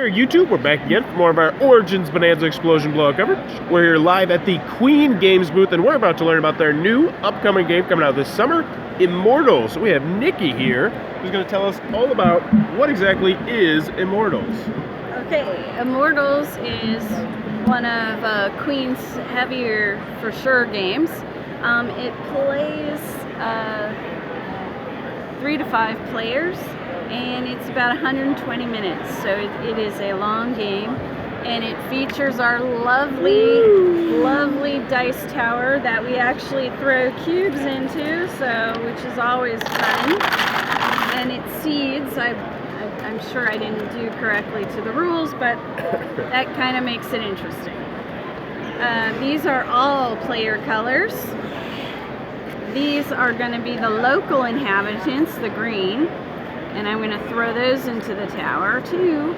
there, YouTube. We're back again for more of our Origins Bonanza Explosion Blowout coverage. We're here live at the Queen Games booth, and we're about to learn about their new upcoming game coming out this summer, Immortals. We have Nikki here, who's going to tell us all about what exactly is Immortals. Okay, Immortals is one of Queen's heavier for sure games. It plays 3 to 5 players, and it's about 120 minutes, so it is a long game, and it features our lovely dice tower that we actually throw cubes into, which is always fun. And it seeds. I'm sure I didn't do correctly to the rules, but that kind of makes it interesting. These are all player colors. These are going to be the local inhabitants, the green, and I'm going to throw those into the tower too.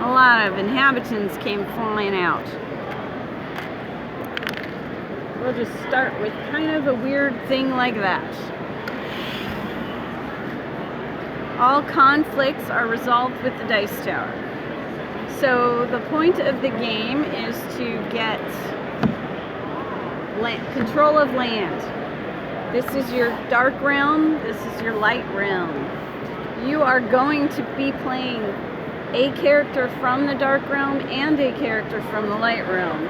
A lot of inhabitants came flying out. We'll just start with kind of a weird thing like that. All conflicts are resolved with the dice tower. So the point of the game is to get control of land. This is your dark realm, this is your light realm. You are going to be playing a character from the dark realm and a character from the light realm.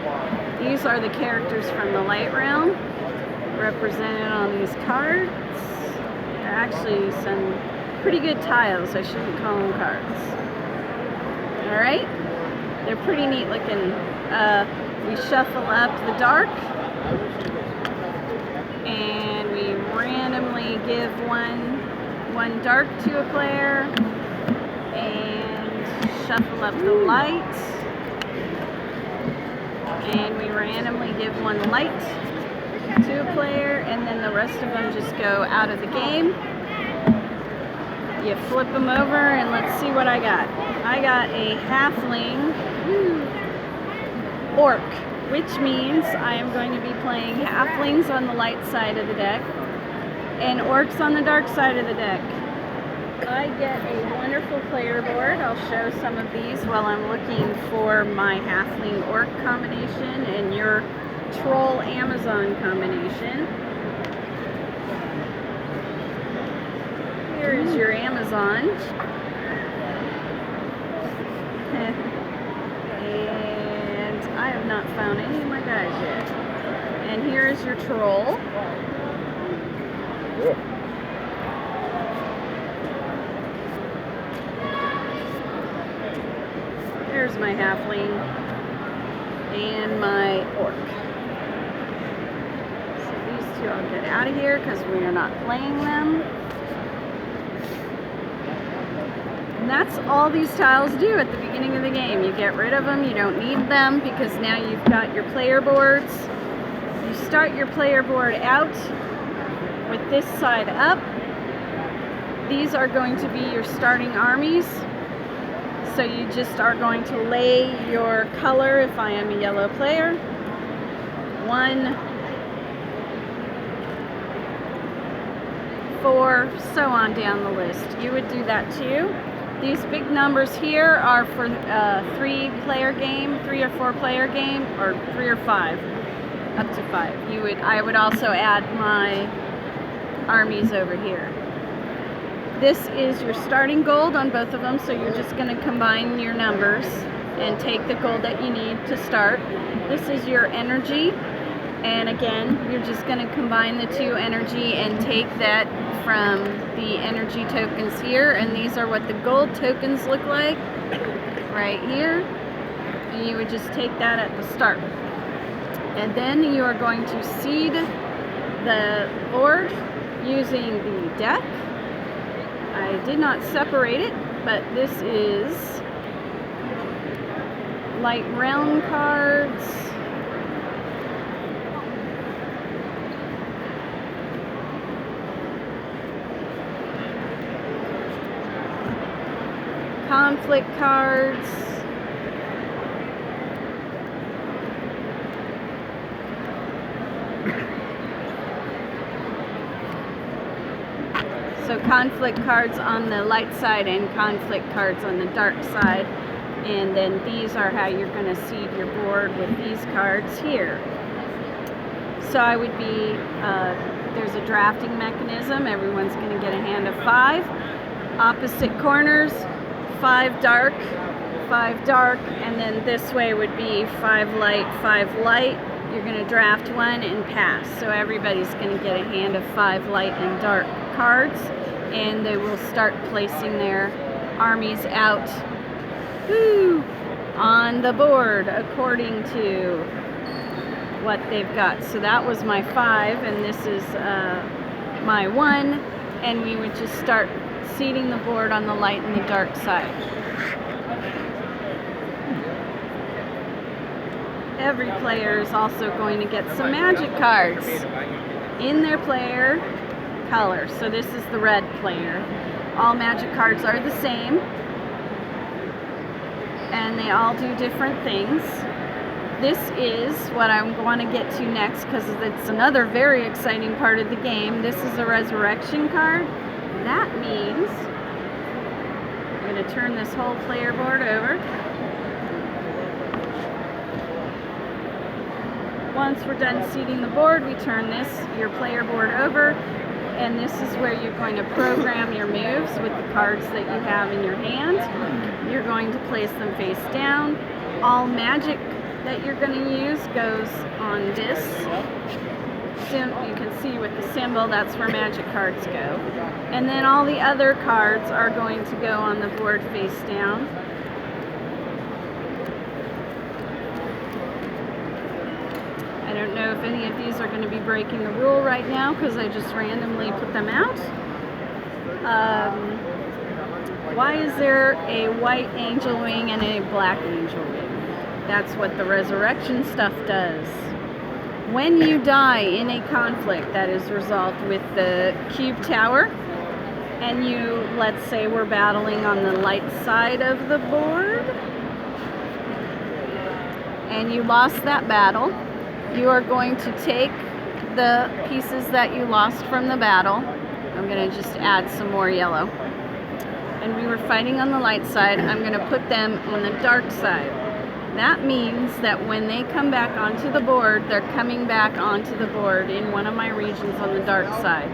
These are the characters from the light realm, represented on these cards. They're actually some pretty good tiles, I shouldn't call them cards. Alright, they're pretty neat looking. We shuffle up the dark, and we randomly give one dark to a player, and shuffle up the light, and we randomly give one light to a player, and then the rest of them just go out of the game. You flip them over, and let's see what I got. I got a halfling orc, which means I am going to be playing halflings on the light side of the deck and orcs on the dark side of the deck. I get a wonderful player board. I'll show some of these while I'm looking for my halfling orc combination and your troll Amazon combination. Here is your Amazon. And I have not found any of my guys yet. And here is your troll. Here's my halfling and my orc. So these two I'll get out of here because we are not playing them. And that's all these tiles do at the beginning of the game. You get rid of them, you don't need them because now you've got your player boards. You start your player board out with this side up. These are going to be your starting armies. So you just are going to lay your color, if I am a yellow player, 1, 4, so on down the list. You would do that too. These big numbers here are for 3-player game, 3 or 4 player game, or 3 or 5, up to 5. I would also add my armies over here. This is your starting gold on both of them, so you're just going to combine your numbers and take the gold that you need to start. This is your energy, and again, you're just going to combine the 2 energy and take that from the energy tokens here, and these are what the gold tokens look like right here, and you would just take that at the start. And then you are going to seed the board using the deck. I did not separate it, but this is light realm cards, conflict cards, So conflict cards on the light side and conflict cards on the dark side. And then these are how you're going to seed your board with these cards here. So I would be, there's a drafting mechanism. Everyone's going to get a hand of 5. Opposite corners, 5 dark, 5 dark, and then this way would be 5 light, 5 light. You're going to draft one and pass. So everybody's going to get a hand of 5 light and dark cards, and they will start placing their armies out on the board according to what they've got. So that was my 5, and this is my 1, and we would just start seeding the board on the light and the dark side. Every player is also going to get some magic cards in their player color. So this is the red player. All magic cards are the same, and they all do different things. This is what I'm going to get to next, because it's another very exciting part of the game. This is a resurrection card. That means I'm going to turn this whole player board over. Once we're done seeding the board, we turn your player board over, and this is where you're going to program your moves with the cards that you have in your hand. You're going to place them face down. All magic that you're going to use goes on this. You can see with the symbol, that's where magic cards go. And then all the other cards are going to go on the board face down. I don't know if any of these are going to be breaking a rule right now, because I just randomly put them out. Why is there a white angel wing and a black angel wing? That's what the resurrection stuff does. When you die in a conflict that is resolved with the cube tower, and you, let's say we're battling on the light side of the board, and you lost that battle, you are going to take the pieces that you lost from the battle. I'm going to just add some more yellow. And we were fighting on the light side. I'm going to put them on the dark side. That means that when they come back onto the board, they're coming back onto the board in one of my regions on the dark side.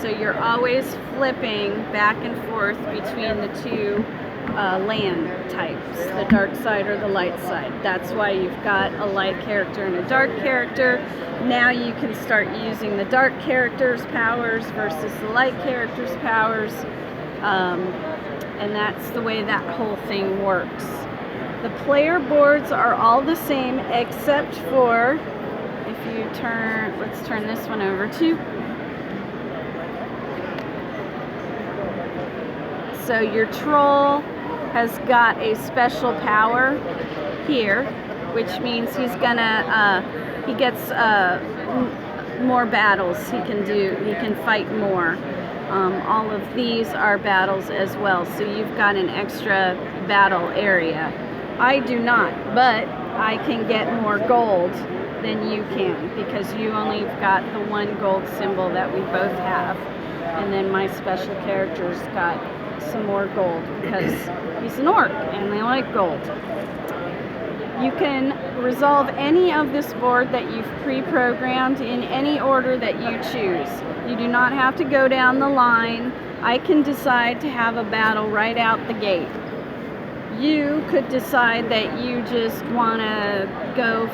So you're always flipping back and forth between the two land types, the dark side or the light side. That's why you've got a light character and a dark character. Now you can start using the dark character's powers versus the light character's powers, and that's the way that whole thing works. The player boards are all the same, except for, if you turn, let's turn this one over too. So your troll has got a special power here, which means he's gonna, he gets more battles he can do, he can fight more. All of these are battles as well, so you've got an extra battle area. I do not, but I can get more gold than you can, because you only got the 1 gold symbol that we both have, and then my special character's got some more gold because he's an orc and they like gold. You can resolve any of this board that you've pre-programmed in any order that you choose. You do not have to go down the line. I can decide to have a battle right out the gate. You could decide that you just want to go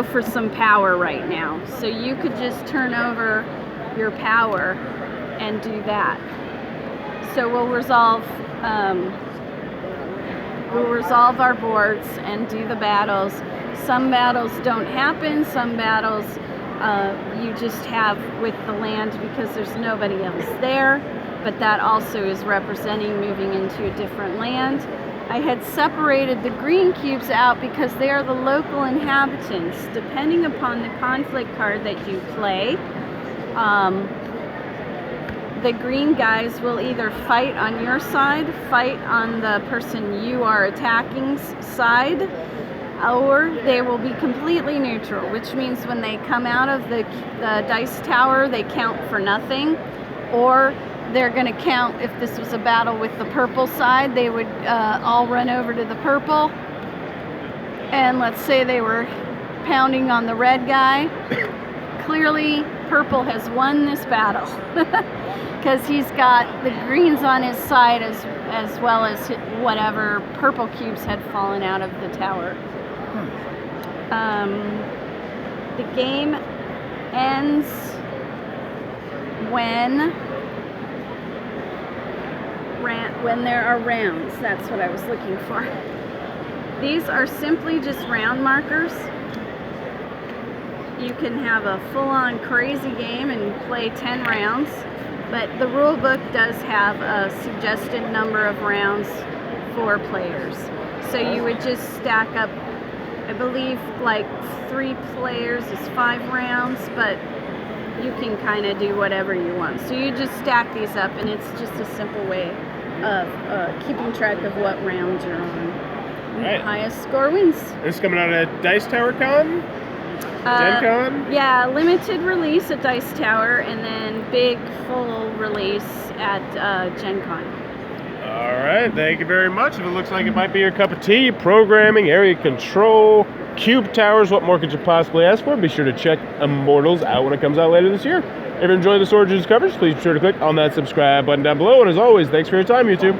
for some power right now. So you could just turn over your power and do that. So we'll resolve our boards and do the battles. Some battles don't happen. Some battles you just have with the land because there's nobody else there. But that also is representing moving into a different land. I had separated the green cubes out because they are the local inhabitants. Depending upon the conflict card that you play, the green guys will either fight on your side, fight on the person you are attacking's side. or they will be completely neutral, which means when they come out of the dice tower, they count for nothing, or they're going to count. If this was a battle with the purple side, they would all run over to the purple, and let's say they were pounding on the red guy. Clearly, purple has won this battle because he's got the greens on his side as well as whatever purple cubes had fallen out of the tower. The game ends when there are rounds. That's what I was looking for. These are simply just round markers. You can have a full-on crazy game and play 10 rounds, but the rule book does have a suggested number of rounds for players. So you would just stack up, I believe like 3 players is 5 rounds, but you can kind of do whatever you want. So you just stack these up, and it's just a simple way of keeping track of what rounds you're on. Right. The highest score wins. This is coming out at Dice Tower Con? Gen Con? Yeah, limited release at Dice Tower, and then big full release at Gen Con. All right, thank you very much. If it looks like it might be your cup of tea, programming, area control, cube towers, what more could you possibly ask for? Be sure to check Immortals out when it comes out later this year. If you enjoyed this Origins coverage, please be sure to click on that subscribe button down below. And as always, thanks for your time, YouTube.